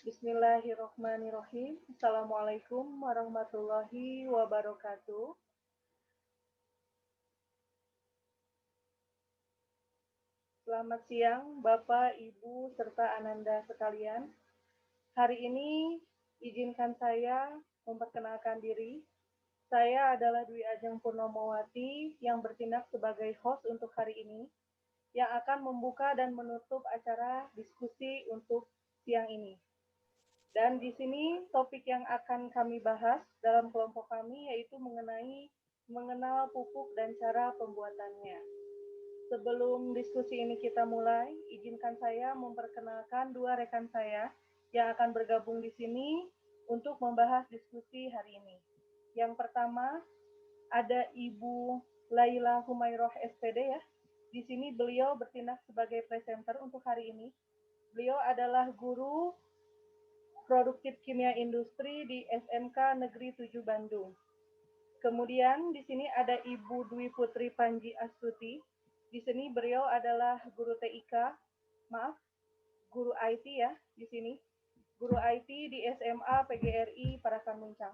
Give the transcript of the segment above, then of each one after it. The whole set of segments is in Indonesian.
Bismillahirrahmanirrahim. Assalamualaikum warahmatullahi wabarakatuh. Selamat siang, Bapak, Ibu, serta Ananda sekalian. Hari ini izinkan saya memperkenalkan diri. Saya adalah Dwi Ajeng Purnomowati yang bertindak sebagai host untuk hari ini, yang akan membuka dan menutup acara diskusi untuk siang ini. Dan di sini topik yang akan kami bahas dalam kelompok kami yaitu mengenal pupuk dan cara pembuatannya. Sebelum diskusi ini kita mulai, izinkan saya memperkenalkan dua rekan saya yang akan bergabung di sini untuk membahas diskusi hari ini. Yang pertama ada Ibu Laila Humairoh SPD ya. Di sini beliau bertindak sebagai presenter untuk hari ini. Beliau adalah guru Produktif Kimia Industri di SMK Negeri 7 Bandung. Kemudian di sini ada Ibu Dwi Putri Panji Astuti. Di sini beliau adalah guru TIK, guru IT ya di sini. Guru IT di SMA PGRI Parakan Muncang.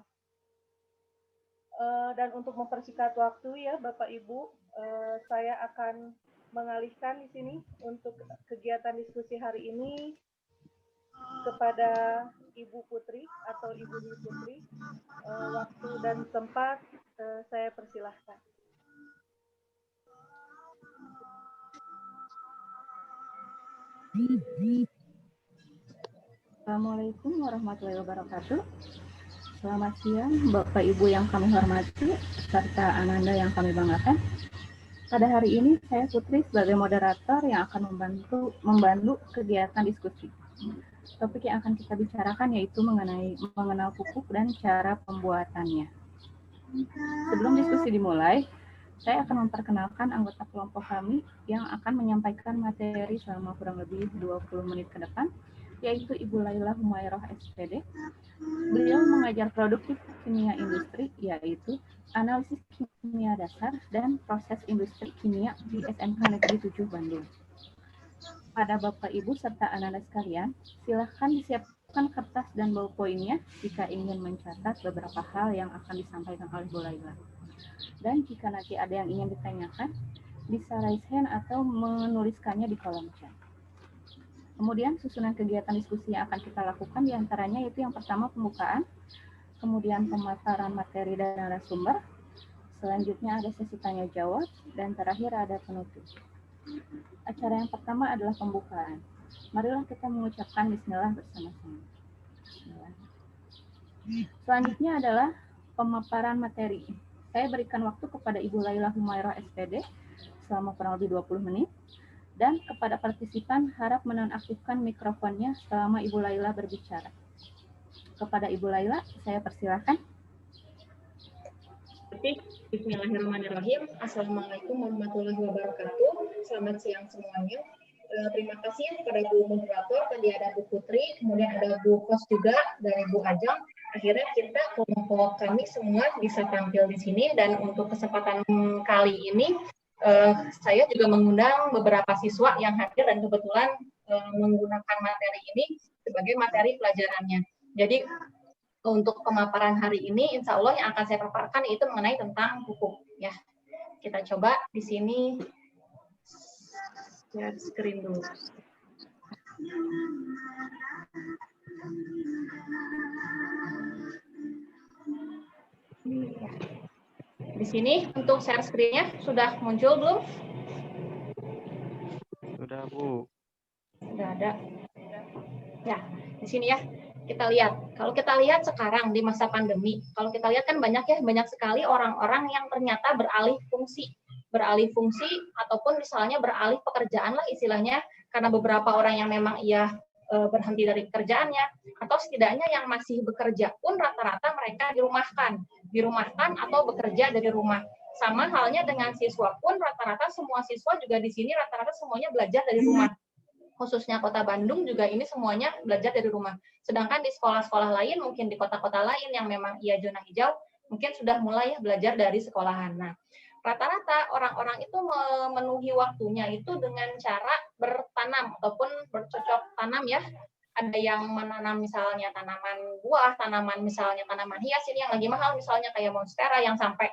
Dan untuk mempersingkat waktu ya Bapak Ibu, saya akan mengalihkan di sini untuk kegiatan diskusi hari ini kepada Ibu Putri atau Ibu Dwi Putri. Waktu dan tempat saya persilahkan. Assalamualaikum warahmatullahi wabarakatuh. Selamat siang Bapak Ibu yang kami hormati serta Ananda yang kami banggakan. Pada hari ini saya Putri sebagai moderator yang akan membantu kegiatan diskusi. Topik yang akan kita bicarakan yaitu mengenal pupuk dan cara pembuatannya. Sebelum diskusi dimulai, saya akan memperkenalkan anggota kelompok kami yang akan menyampaikan materi selama kurang lebih 20 menit ke depan, yaitu Ibu Laila Humairoh SPD. Beliau mengajar produktif kimia industri, yaitu analisis kimia dasar dan proses industri kimia di SMK Negeri 7 Bandung. Pada Bapak Ibu serta anak-anak sekalian, silakan disiapkan kertas dan ballpoint-nya jika ingin mencatat beberapa hal yang akan disampaikan oleh Bu Laila. Dan jika nanti ada yang ingin ditanyakan, bisa raise hand atau menuliskannya di kolom chat. Kemudian susunan kegiatan diskusi yang akan kita lakukan diantaranya yaitu yang pertama pembukaan, kemudian pemaparan materi dan narasumber, selanjutnya ada sesi tanya jawab, dan terakhir ada penutup. Acara yang pertama adalah pembukaan. Marilah kita mengucapkan bismillah bersama-sama. Selanjutnya adalah pemaparan materi. Saya berikan waktu kepada Ibu Laila Humairoh SPD selama kurang lebih 20 menit. Dan kepada partisipan harap menonaktifkan mikrofonnya selama Ibu Laila berbicara. Kepada Ibu Laila, saya persilahkan. Bismillahirrahmanirrahim. Assalamualaikum warahmatullahi wabarakatuh. Selamat siang semuanya. Terima kasih kepada Bu Moderator, tadi ada Bu Putri, kemudian ada Bu Host juga dari Bu Ajeng. Akhirnya kita kelompok kami semua bisa tampil di sini dan untuk kesempatan kali ini saya juga mengundang beberapa siswa yang hadir dan kebetulan menggunakan materi ini sebagai materi pelajarannya. Jadi untuk pemaparan hari ini, insya Allah yang akan saya paparkan itu mengenai tentang pupuk. Ya, kita coba di sini share screen dulu. Di sini untuk share screen-nya sudah muncul belum? Sudah, Bu. Sudah ada. Ya, di sini ya. Kita lihat. Kalau kita lihat sekarang di masa pandemi, kalau kita lihat kan banyak sekali orang-orang yang ternyata beralih fungsi ataupun misalnya beralih pekerjaan lah istilahnya karena beberapa orang yang memang berhenti dari pekerjaannya atau setidaknya yang masih bekerja pun rata-rata mereka dirumahkan atau bekerja dari rumah. Sama halnya dengan siswa pun rata-rata semua siswa juga di sini rata-rata semuanya belajar dari rumah. Khususnya Kota Bandung juga ini semuanya belajar dari rumah. Sedangkan di sekolah-sekolah lain, mungkin di kota-kota lain yang memang zona hijau, mungkin sudah mulai belajar dari sekolahan. Nah, rata-rata orang-orang itu memenuhi waktunya itu dengan cara bertanam ataupun bercocok tanam ya. ada yang menanam misalnya tanaman buah, tanaman misalnya tanaman hias ini yang lagi mahal misalnya kayak monstera yang sampai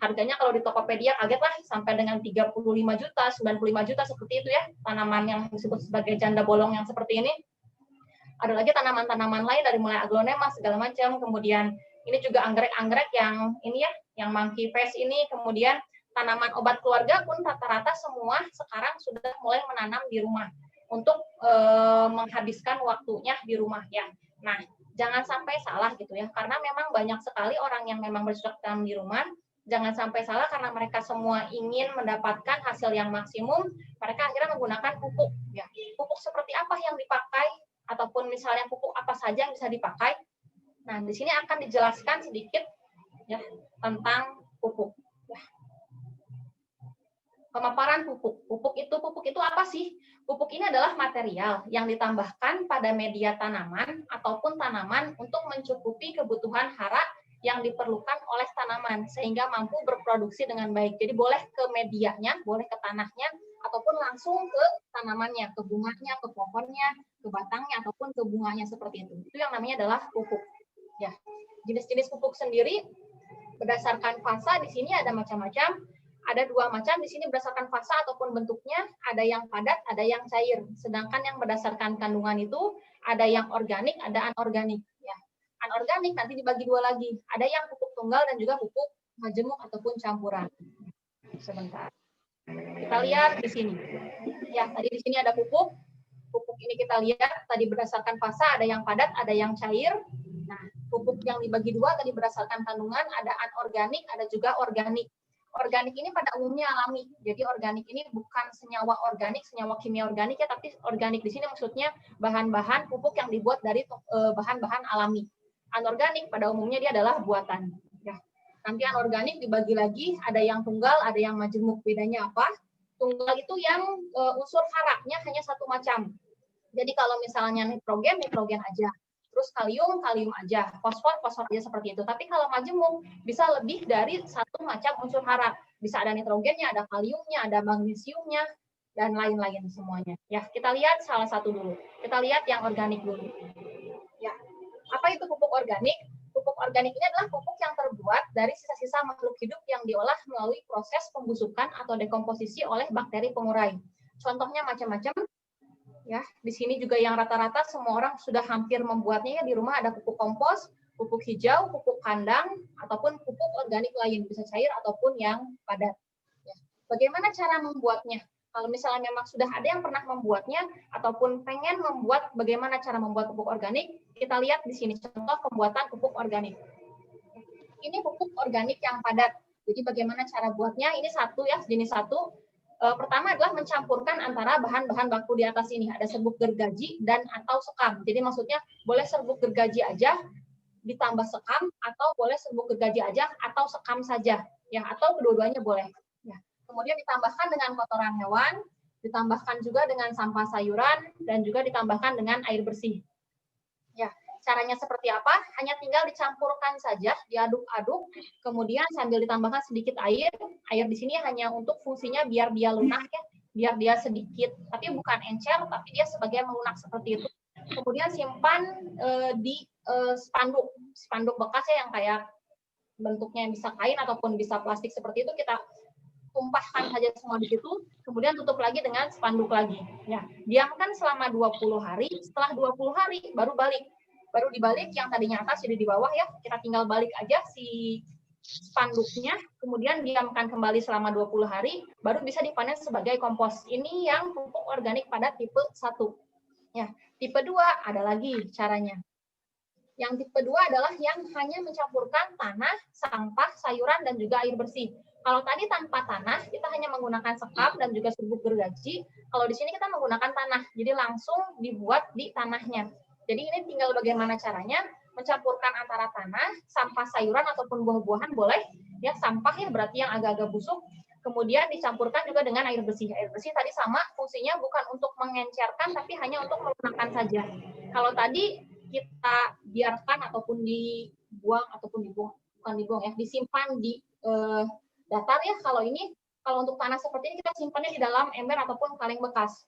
harganya kalau di Tokopedia kaget lah sampai dengan 35 juta, 95 juta seperti itu ya, tanaman yang disebut sebagai janda bolong yang seperti ini. Ada lagi tanaman-tanaman lain dari mulai aglonema segala macam, kemudian ini juga anggrek-anggrek yang ini ya, yang monkey face ini, kemudian tanaman obat keluarga pun rata-rata semua sekarang sudah mulai menanam di rumah untuk menghabiskan waktunya di rumah ya. Nah, jangan sampai salah gitu ya, karena memang banyak sekali orang yang memang bercocok tanam di rumah. Jangan sampai salah karena mereka semua ingin mendapatkan hasil yang maksimum, mereka akhirnya menggunakan pupuk. Ya. Pupuk seperti apa yang dipakai, ataupun misalnya pupuk apa saja yang bisa dipakai. Nah, di sini akan dijelaskan sedikit ya tentang pupuk. Ya. Pemaparan pupuk. Pupuk itu apa sih? Pupuk ini adalah material yang ditambahkan pada media tanaman ataupun tanaman untuk mencukupi kebutuhan hara yang diperlukan oleh tanaman sehingga mampu berproduksi dengan baik. Jadi boleh ke medianya, boleh ke tanahnya, ataupun langsung ke tanamannya, ke bunganya, ke pohonnya, ke batangnya, ataupun ke bunganya seperti itu. Itu yang namanya adalah pupuk. Ya, jenis-jenis pupuk sendiri berdasarkan fasa di sini ada macam-macam. Ada dua macam di sini berdasarkan fasa ataupun bentuknya, ada yang padat, ada yang cair. Sedangkan yang berdasarkan kandungan itu ada yang organik, ada anorganik. Ya. Anorganik nanti dibagi dua lagi. Ada yang pupuk tunggal dan juga pupuk majemuk ataupun campuran. Sebentar. Kita lihat di sini. Ya, tadi di sini ada pupuk. Pupuk ini kita lihat tadi berdasarkan fasa ada yang padat, ada yang cair. Nah, pupuk yang dibagi dua tadi berdasarkan kandungan ada anorganik, ada juga organik. Organik ini pada umumnya alami. Jadi organik ini bukan senyawa organik, senyawa kimia organik ya, tapi organik di sini maksudnya bahan-bahan pupuk yang dibuat dari bahan-bahan alami. Anorganik pada umumnya dia adalah buatan. Ya. Nanti anorganik dibagi lagi, ada yang tunggal, ada yang majemuk. Bedanya apa? Tunggal itu yang unsur haraknya hanya satu macam. Jadi kalau misalnya nitrogen, nitrogen aja. Terus kalium, kalium aja. Fosfor, fosfor aja seperti itu. Tapi kalau majemuk bisa lebih dari satu macam unsur hara. Bisa ada nitrogennya, ada kaliumnya, ada magnesiumnya, dan lain-lain semuanya. Ya, kita lihat salah satu dulu. Kita lihat yang organik dulu. Ya, apa itu pupuk organik? Pupuk organik ini adalah pupuk yang terbuat dari sisa-sisa makhluk hidup yang diolah melalui proses pembusukan atau dekomposisi oleh bakteri pengurai. Contohnya macam-macam. Ya, di sini juga yang rata-rata semua orang sudah hampir membuatnya ya di rumah ada pupuk kompos, pupuk hijau, pupuk kandang, ataupun pupuk organik lain bisa cair ataupun yang padat. Ya. Bagaimana cara membuatnya? Kalau misalnya memang sudah ada yang pernah membuatnya ataupun pengen membuat bagaimana cara membuat pupuk organik, kita lihat di sini contoh pembuatan pupuk organik. Ini pupuk organik yang padat. Jadi bagaimana cara buatnya? Ini satu ya, jenis satu. Pertama adalah mencampurkan antara bahan-bahan baku di atas ini. Ada serbuk gergaji dan atau sekam. Jadi maksudnya boleh serbuk gergaji aja ditambah sekam atau boleh serbuk gergaji aja atau sekam saja. Ya, atau kedua-duanya boleh. Ya. Kemudian ditambahkan dengan kotoran hewan, ditambahkan juga dengan sampah sayuran dan juga ditambahkan dengan air bersih. Ya, caranya seperti apa? Hanya tinggal dicampurkan saja, diaduk-aduk, kemudian sambil ditambahkan sedikit air. Air di sini hanya untuk fungsinya biar dia lunak ya, biar dia sedikit, tapi bukan encer, tapi dia sebagai melunak seperti itu. Kemudian simpan di spanduk bekas ya yang kayak bentuknya bisa kain ataupun bisa plastik seperti itu, kita tumpahkan saja semua di situ, kemudian tutup lagi dengan spanduk lagi. Ya, diamkan selama 20 hari, setelah 20 hari baru balik. Baru dibalik yang tadinya atas jadi di bawah ya, kita tinggal balik aja si spanduknya, kemudian diamkan kembali selama 20 hari, baru bisa dipanen sebagai kompos. Ini yang pupuk organik pada tipe 1. Ya, tipe 2 ada lagi caranya. Yang tipe 2 adalah yang hanya mencampurkan tanah, sampah, sayuran, dan juga air bersih. Kalau tadi tanpa tanah, kita hanya menggunakan sekam dan juga serbuk gergaji. Kalau di sini kita menggunakan tanah, jadi langsung dibuat di tanahnya. Jadi ini tinggal bagaimana caranya, mencampurkan antara tanah, sampah sayuran ataupun buah-buahan boleh. Ya, sampah ya berarti yang agak-agak busuk. Kemudian dicampurkan juga dengan air bersih. Air bersih tadi sama, fungsinya bukan untuk mengencerkan, tapi hanya untuk melunakkan saja. Kalau tadi kita biarkan ataupun dibuang ataupun bukan dibuang ya, disimpan di datar ya. Kalau untuk tanah seperti ini kita simpannya di dalam ember ataupun kaleng bekas.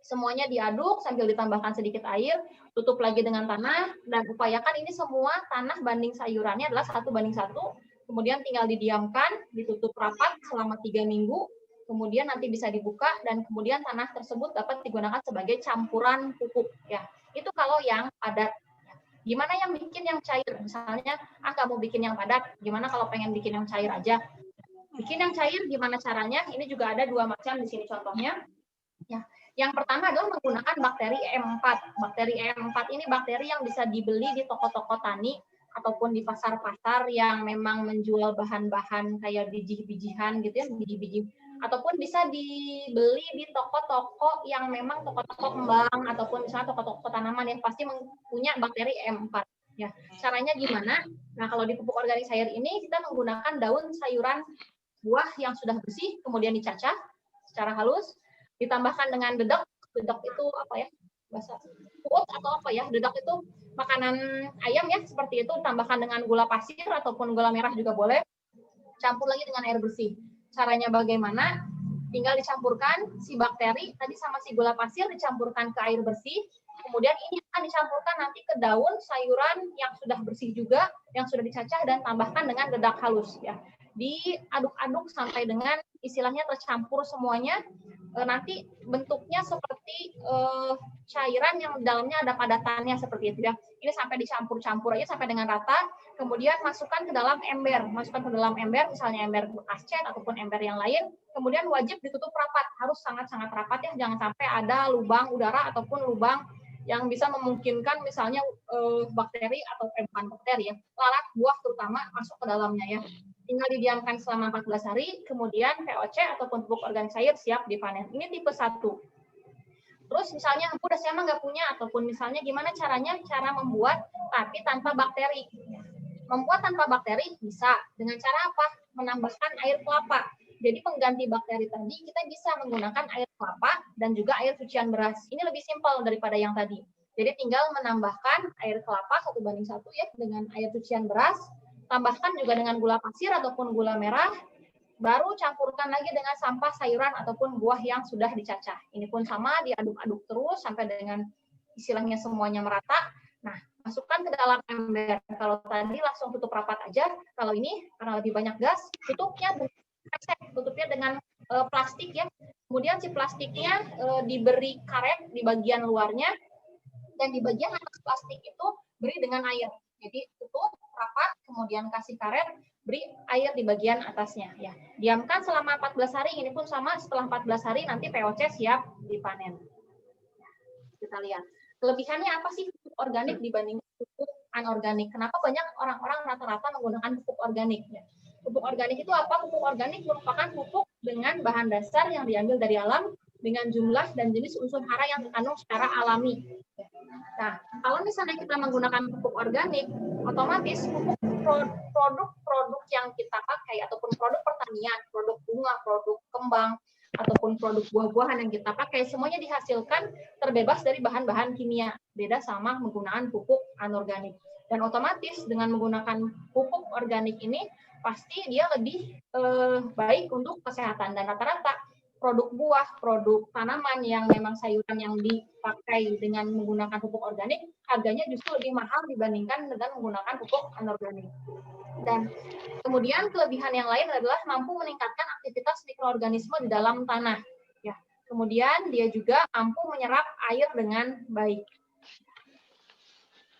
Semuanya diaduk sambil ditambahkan sedikit air, tutup lagi dengan tanah, dan upayakan ini semua tanah banding sayurannya adalah 1:1. Kemudian tinggal didiamkan, ditutup rapat selama 3 minggu, kemudian nanti bisa dibuka, dan kemudian tanah tersebut dapat digunakan sebagai campuran pupuk. Ya, itu kalau yang padat. Gimana yang bikin yang cair? Misalnya, nggak mau bikin yang padat, gimana kalau pengen bikin yang cair aja? Bikin yang cair gimana caranya? Ini juga ada 2 macam di sini contohnya. Ya, yang pertama adalah menggunakan bakteri E4. Bakteri E4 ini bakteri yang bisa dibeli di toko-toko tani ataupun di pasar-pasar yang memang menjual bahan-bahan kayak biji-bijian gitu ya, biji-biji, ataupun bisa dibeli di toko-toko yang memang toko-toko kembang ataupun misalnya toko-toko tanaman yang pasti punya bakteri E4. Ya, caranya gimana? Nah, kalau di pupuk organik sayur ini kita menggunakan daun sayuran buah yang sudah bersih kemudian dicacah secara halus, ditambahkan dengan dedak. Dedak itu apa ya? Bahasa uut atau apa ya? Dedak itu makanan ayam ya, seperti itu. Tambahkan dengan gula pasir ataupun gula merah juga boleh. Campur lagi dengan air bersih. Caranya bagaimana? Tinggal dicampurkan si bakteri tadi sama si gula pasir, dicampurkan ke air bersih. Kemudian ini akan dicampurkan nanti ke daun sayuran yang sudah bersih juga, yang sudah dicacah, dan tambahkan dengan dedak halus ya. Diaduk-aduk sampai dengan istilahnya tercampur semuanya. Nanti bentuknya seperti cairan yang dalamnya ada padatannya seperti itu ya. Ini sampai dicampur-campur aja sampai dengan rata. Kemudian masukkan ke dalam ember. Masukkan ke dalam ember, misalnya ember bekas cat ataupun ember yang lain. Kemudian wajib ditutup rapat. Harus sangat-sangat rapat ya. Jangan sampai ada lubang udara ataupun lubang yang bisa memungkinkan misalnya bakteri atau bukan bakteri ya, lalat buah terutama masuk ke dalamnya ya. Tinggal didiamkan selama 14 hari, kemudian POC ataupun pupuk organik sayur siap dipanen. Ini tipe 1. Terus misalnya udah saya mah nggak punya, ataupun misalnya gimana caranya? Cara membuat tapi tanpa bakteri. Membuat tanpa bakteri bisa. Dengan cara apa? Menambahkan air kelapa. Jadi pengganti bakteri tadi kita bisa menggunakan air kelapa dan juga air cucian beras. Ini lebih simpel daripada yang tadi. Jadi tinggal menambahkan air kelapa 1:1 ya dengan air cucian beras. Tambahkan juga dengan gula pasir ataupun gula merah, baru campurkan lagi dengan sampah sayuran ataupun buah yang sudah dicacah. Ini pun sama, diaduk-aduk terus sampai dengan istilahnya semuanya merata. Nah, masukkan ke dalam ember. Kalau tadi langsung tutup rapat aja, kalau ini karena lebih banyak gas, tutupnya dengan plastik ya. Kemudian si plastiknya diberi karet di bagian luarnya, dan di bagian atas plastik itu beri dengan air. Jadi tutup rapat, kemudian kasih karet, beri air di bagian atasnya ya. Diamkan selama 14 hari. Ini pun sama, setelah 14 hari nanti POC siap dipanen. Kita lihat kelebihannya apa sih pupuk organik dibanding pupuk anorganik. Kenapa banyak orang-orang rata-rata menggunakan pupuk organik ya? Pupuk organik itu apa? Pupuk organik merupakan pupuk dengan bahan dasar yang diambil dari alam dengan jumlah dan jenis unsur hara yang terkandung secara alami. Nah, kalau misalnya kita menggunakan pupuk organik, otomatis pupuk produk-produk yang kita pakai ataupun produk pertanian, produk bunga, produk kembang, ataupun produk buah-buahan yang kita pakai, semuanya dihasilkan terbebas dari bahan-bahan kimia. Beda sama menggunakan pupuk anorganik. Dan otomatis dengan menggunakan pupuk organik ini, pasti dia lebih baik untuk kesehatan. Dan rata-rata produk buah, produk tanaman yang memang sayuran yang dipakai dengan menggunakan pupuk organik, harganya justru lebih mahal dibandingkan dengan menggunakan pupuk anorganik. Dan kemudian kelebihan yang lain adalah mampu meningkatkan aktivitas mikroorganisme di dalam tanah. Ya. Kemudian dia juga mampu menyerap air dengan baik.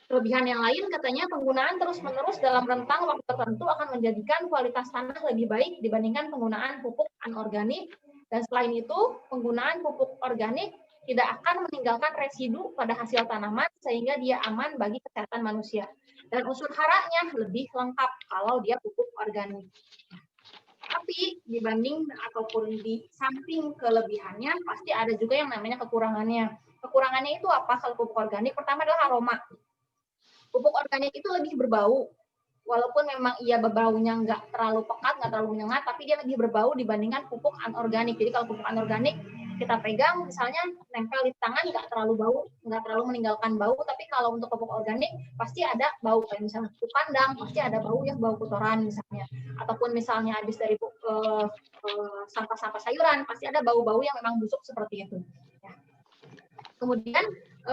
Kelebihan yang lain katanya penggunaan terus-menerus dalam rentang waktu tertentu akan menjadikan kualitas tanah lebih baik dibandingkan penggunaan pupuk anorganik. Dan selain itu, penggunaan pupuk organik tidak akan meninggalkan residu pada hasil tanaman sehingga dia aman bagi kesehatan manusia. Dan unsur haranya lebih lengkap kalau dia pupuk organik. Tapi dibanding ataupun di samping kelebihannya, pasti ada juga yang namanya kekurangannya. Kekurangannya itu apa kalau pupuk organik? Pertama adalah aroma. Pupuk organik itu lebih berbau. Walaupun memang ia berbaunya nggak terlalu pekat, nggak terlalu menyengat, tapi dia lebih berbau dibandingkan pupuk anorganik. Jadi kalau pupuk anorganik kita pegang, misalnya nempel di tangan, nggak terlalu bau, nggak terlalu meninggalkan bau. Tapi kalau untuk pupuk organik pasti ada bau, kayak misalnya pupuk kandang pasti ada bau ya, bau kotoran misalnya. Ataupun misalnya habis dari sampah-sampah sayuran pasti ada bau-bau yang memang busuk seperti itu. Ya. Kemudian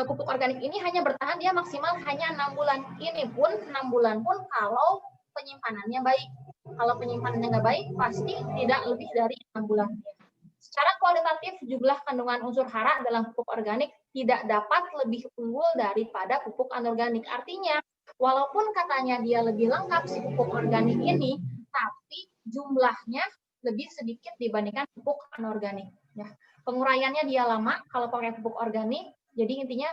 pupuk organik ini hanya bertahan dia maksimal hanya 6 bulan. Ini pun 6 bulan pun kalau penyimpanannya baik. Kalau penyimpanannya nggak baik, pasti tidak lebih dari 6 bulan. Secara kualitatif, jumlah kandungan unsur hara dalam pupuk organik tidak dapat lebih unggul daripada pupuk anorganik. Artinya, walaupun katanya dia lebih lengkap si pupuk organik ini, tapi jumlahnya lebih sedikit dibandingkan pupuk anorganik. Ya. Penguraiannya dia lama kalau pakai pupuk organik, jadi intinya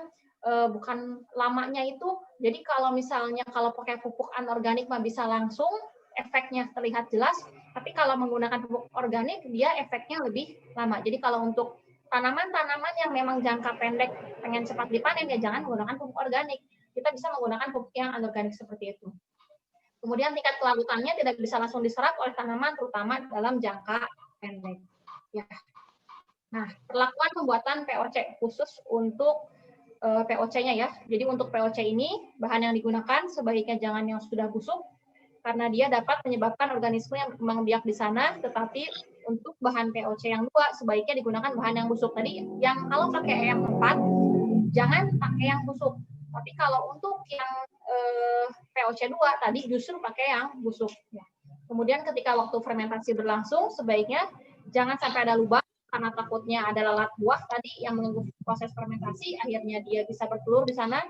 bukan lamanya itu, jadi kalau misalnya kalau pakai pupuk anorganik mah bisa langsung, efeknya terlihat jelas, tapi kalau menggunakan pupuk organik, dia efeknya lebih lama. Jadi kalau untuk tanaman-tanaman yang memang jangka pendek pengen cepat dipanen, ya jangan menggunakan pupuk organik. Kita bisa menggunakan pupuk yang anorganik seperti itu. Kemudian tingkat kelarutannya tidak bisa langsung diserap oleh tanaman, terutama dalam jangka pendek. Ya. Nah, perlakuan pembuatan POC khusus untuk POC-nya ya. Jadi untuk POC ini, bahan yang digunakan sebaiknya jangan yang sudah busuk, karena dia dapat menyebabkan organisme yang berkembang biak di sana, tetapi untuk bahan POC yang 2, sebaiknya digunakan bahan yang busuk. Tadi, yang kalau pakai yang 4, jangan pakai yang busuk. Tapi kalau untuk yang POC 2, tadi justru pakai yang busuk. Ya. Kemudian ketika waktu fermentasi berlangsung, sebaiknya jangan sampai ada lubang, karena takutnya ada lalat buah tadi yang mengganggu proses fermentasi, akhirnya dia bisa bertelur di sana.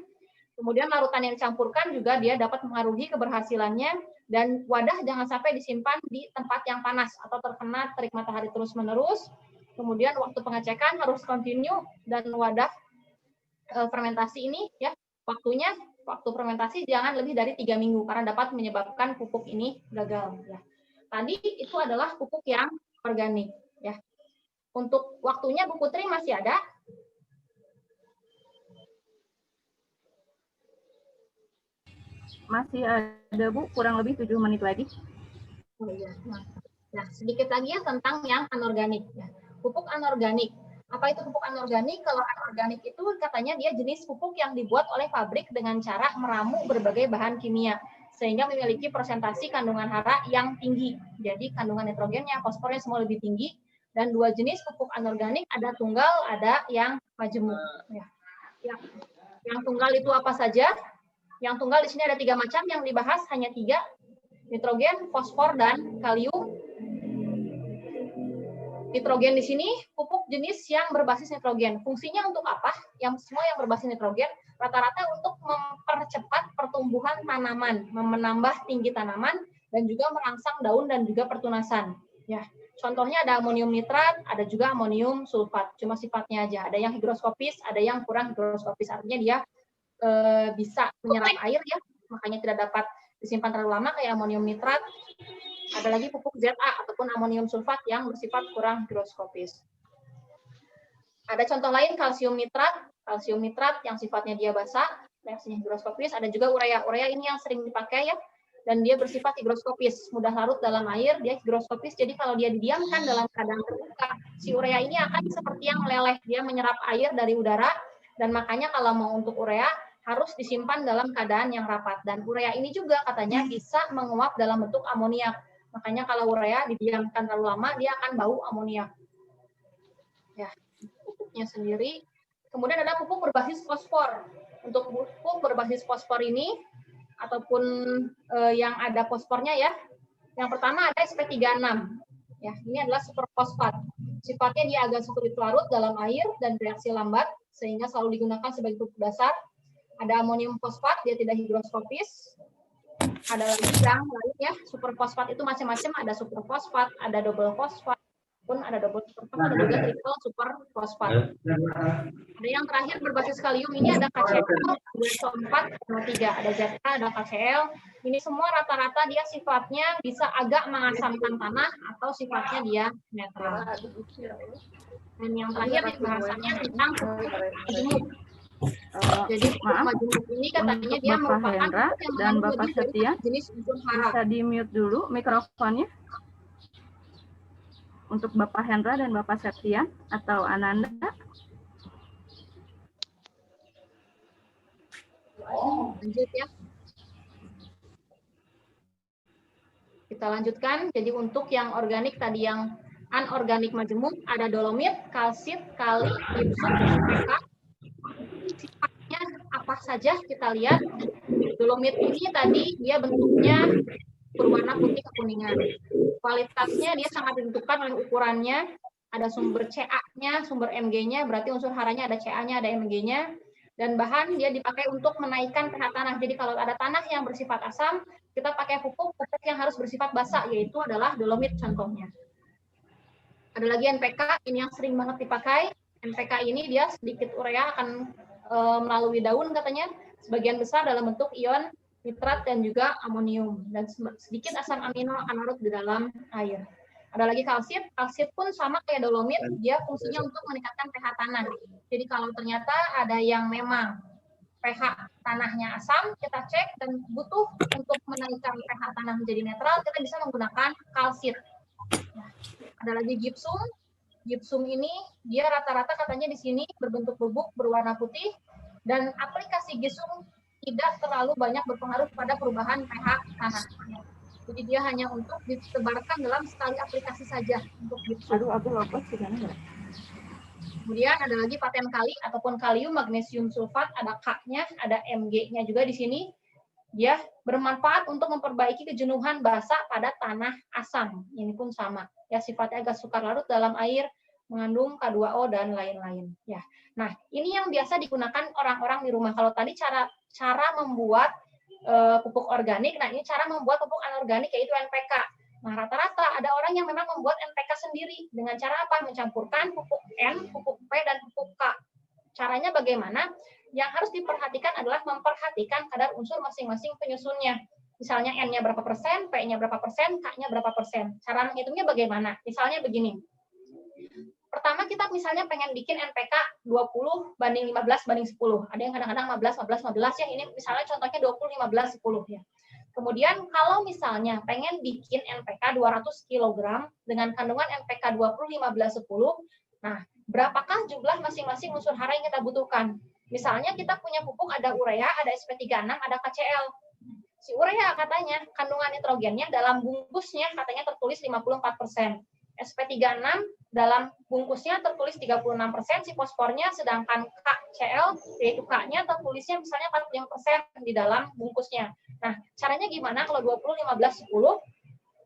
Kemudian larutan yang dicampurkan juga dia dapat mengaruhi keberhasilannya, dan wadah jangan sampai disimpan di tempat yang panas atau terkena terik matahari terus-menerus. Kemudian waktu pengecekan harus continue, dan wadah fermentasi ini ya waktu fermentasi jangan lebih dari 3 minggu karena dapat menyebabkan pupuk ini gagal. Ya. Tadi itu adalah pupuk yang organik. Ya. Untuk waktunya Bu Putri masih ada? Masih ada Bu, kurang lebih 7 menit lagi. Oh iya. Nah, sedikit lagi ya tentang yang anorganik. Ya. Pupuk anorganik. Apa itu pupuk anorganik? Kalau anorganik itu katanya dia jenis pupuk yang dibuat oleh pabrik dengan cara meramu berbagai bahan kimia, sehingga memiliki presentasi kandungan hara yang tinggi. Jadi kandungan nitrogennya, fosfornya semua lebih tinggi. Dan 2 jenis pupuk anorganik, ada tunggal, ada yang majemuk. Ya. Yang tunggal itu apa saja? Yang tunggal di sini ada 3 macam, yang dibahas hanya 3, nitrogen, fosfor, dan kalium. Nitrogen di sini pupuk jenis yang berbasis nitrogen. Fungsinya untuk apa? Yang semua yang berbasis nitrogen rata-rata untuk mempercepat pertumbuhan tanaman, menambah tinggi tanaman, dan juga merangsang daun dan juga pertunasan. Ya. Contohnya ada amonium nitrat, ada juga amonium sulfat. Cuma sifatnya aja. Ada yang higroskopis, ada yang kurang higroskopis. Artinya dia bisa menyerap air ya, makanya tidak dapat disimpan terlalu lama kayak amonium nitrat. Ada lagi pupuk ZA ataupun amonium sulfat yang bersifat kurang higroskopis. Ada contoh lain kalsium nitrat yang sifatnya dia basa, reaksinya higroskopis. Ada juga urea. Urea ini yang sering dipakai ya, dan dia bersifat higroskopis, mudah larut dalam air, dia higroskopis, jadi kalau dia didiamkan dalam keadaan terbuka, si urea ini akan seperti yang meleleh, dia menyerap air dari udara, dan makanya kalau mau untuk urea, harus disimpan dalam keadaan yang rapat. Dan urea ini juga katanya bisa menguap dalam bentuk amoniak, makanya kalau urea didiamkan terlalu lama, dia akan bau amoniak. Ya, pupuknya sendiri. Kemudian ada pupuk berbasis fosfor. Untuk pupuk berbasis fosfor ini, ataupun yang ada fosfornya ya. Yang pertama ada SP36. Ya, ini adalah superfosfat. Sifatnya dia agak sulit larut dalam air dan bereaksi lambat, sehingga selalu digunakan sebagai pupuk dasar. Ada amonium fosfat, dia tidak higroskopis. Ada lagi yang lain ya, superfosfat itu macam-macam, ada superfosfat, ada double fosfat, pun ada double superfosfat, ada juga triple superfosfat. Ada yang terakhir berbasis kalium, ini ada KCl, SO4, NO3, ada ZA, ada KCl. Ini semua rata-rata dia sifatnya bisa agak mengasamkan tanah atau sifatnya dia netral. Dan yang terakhir bahasannya tentang pupuk majemuk. Jadi pupuk majemuk ini katanya dia merupakan Hendra dan Bapak Septian, jenis unsur hara. bisa di-mute dulu mikrofonnya. Untuk Bapak Hendra dan Bapak Septian atau Ananda. Lanjut ya. Kita lanjutkan. Jadi untuk yang organik tadi, yang anorganik majemuk, ada dolomit, kalsit, kali, gipsum, PK. apakah saja kita lihat dolomit ini tadi dia bentuknya berwarna putih kekuningan. Kualitasnya dia sangat ditentukan oleh ukurannya. Ada sumber Ca-nya, sumber Mg-nya, berarti unsur haranya ada Ca-nya, ada Mg-nya. Dan bahan dia dipakai untuk menaikkan pH tanah. Jadi kalau ada tanah yang bersifat asam, kita pakai pupuk yang harus bersifat basa, yaitu adalah dolomit contohnya. Ada lagi NPK, ini yang sering banget dipakai. NPK ini dia sedikit urea akan melalui daun katanya, sebagian besar dalam bentuk ion nitrat dan juga amonium, dan sedikit asam amino akan larut di dalam air. Ada lagi kalsit, kalsit pun sama kayak dolomit, dia fungsinya untuk meningkatkan pH tanah. Jadi kalau ternyata ada yang memang pH tanahnya asam, kita cek dan butuh untuk menaikkan pH tanah menjadi netral, kita bisa menggunakan kalsit. Nah, ada lagi gypsum. Gypsum ini dia rata-rata katanya di sini berbentuk bubuk berwarna putih, dan aplikasi gypsum tidak terlalu banyak berpengaruh pada perubahan pH tanah. Jadi dia hanya untuk disebarkan dalam sekali aplikasi saja untuk gypsum. Aduh, aku lupa sih kan. Kemudian ada lagi paten kali ataupun kalium magnesium sulfat, ada K-nya, ada Mg-nya juga di sini. Dia bermanfaat untuk memperbaiki kejenuhan basa pada tanah asam. Ini pun sama. Ya, sifatnya gas sukar larut dalam air, mengandung K2O dan lain-lain. Ya. Nah, ini yang biasa digunakan orang-orang di rumah. Kalau tadi cara membuat pupuk organik, nah ini cara membuat pupuk anorganik yaitu NPK. Nah, rata-rata ada orang yang memang membuat NPK sendiri dengan cara apa? Mencampurkan pupuk N, pupuk P, dan pupuk K. Caranya bagaimana? Yang harus diperhatikan adalah memperhatikan kadar unsur masing-masing penyusunnya. Misalnya N-nya berapa persen, P-nya berapa persen, K-nya berapa persen. Cara menghitungnya bagaimana? Misalnya begini. Pertama kita misalnya pengen bikin NPK 20 banding 15 banding 10. Ada yang kadang-kadang 15 ya. Ini misalnya contohnya 20, 15, 10 ya. Kemudian kalau misalnya pengen bikin NPK 200 kg dengan kandungan NPK 20, 15, 10, nah berapakah jumlah masing-masing unsur hara yang kita butuhkan? Misalnya kita punya pupuk ada urea, ada SP36, ada KCl. Si urea katanya kandungan nitrogennya dalam bungkusnya katanya tertulis 54%. SP36 dalam bungkusnya tertulis 36%, si fosfornya, sedangkan KCl, yaitu K-nya tertulisnya misalnya 45% di dalam bungkusnya. Nah, caranya gimana kalau 20, 15, 10?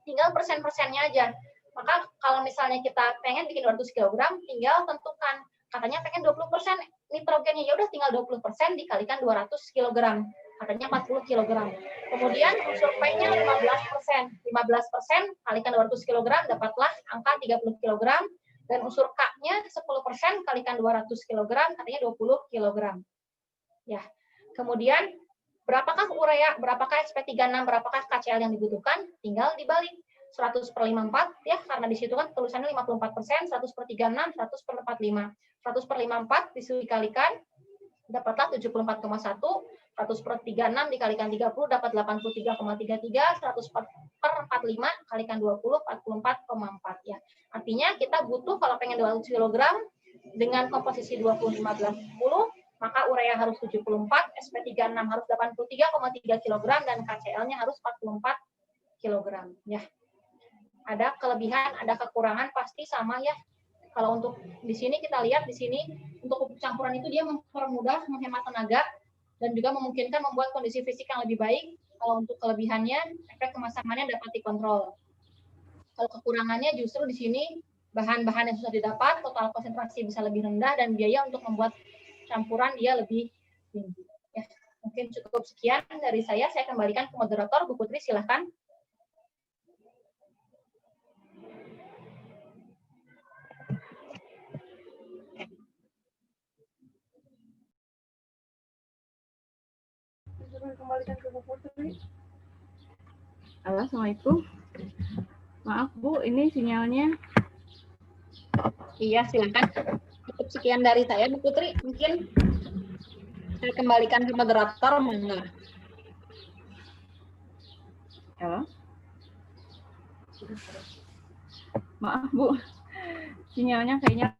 Tinggal persen-persennya aja. Maka kalau misalnya kita pengen bikin 200 kg, tinggal tentukan. Katanya pengen 20% nitrogennya, ya udah tinggal 20% dikalikan 200 kg. Katanya 40 kg. Kemudian unsur P-nya 15%. 15% kalikan 200 kg, dapatlah angka 30 kg. Dan unsur K-nya 10% kalikan 200 kg, katanya 20 kg. Ya. Kemudian, berapakah urea, berapakah SP36, berapakah KCl yang dibutuhkan? Tinggal dibalik. 100/54, ya, karena di situ kan tulisannya 54%, 100/36, 100/45. 100/54 dikalikan, dapatlah 74,1, 100/36 dikalikan 30 dapat 83,33, 100/45 kalikan 20 44,4 ya. Artinya kita butuh kalau pengen 200 kg dengan komposisi 20 15 10, maka urea harus 74, SP36 harus 83,3 kg dan KCl-nya harus 44 kg ya. Ada kelebihan, ada kekurangan pasti sama ya. Kalau untuk di sini kita lihat di sini untuk pupuk campuran itu dia mempermudah, menghemat tenaga, dan juga memungkinkan membuat kondisi fisik yang lebih baik. Kalau untuk kelebihannya, efek kemasangannya dapat dikontrol. Kalau kekurangannya justru di sini bahan-bahan yang susah didapat, total konsentrasi bisa lebih rendah, dan biaya untuk membuat campuran dia lebih tinggi. Ya, mungkin cukup sekian dari saya kembalikan ke moderator, Bu Putri, silahkan. Kembalikan ke Bu Putri. Halo, Assalamualaikum. Maaf Bu, ini sinyalnya. Iya, silakan. Cukup sekian dari saya, Bu Putri. Mungkin saya kembalikan ke moderator, monggo. Halo. Maaf Bu, sinyalnya kayaknya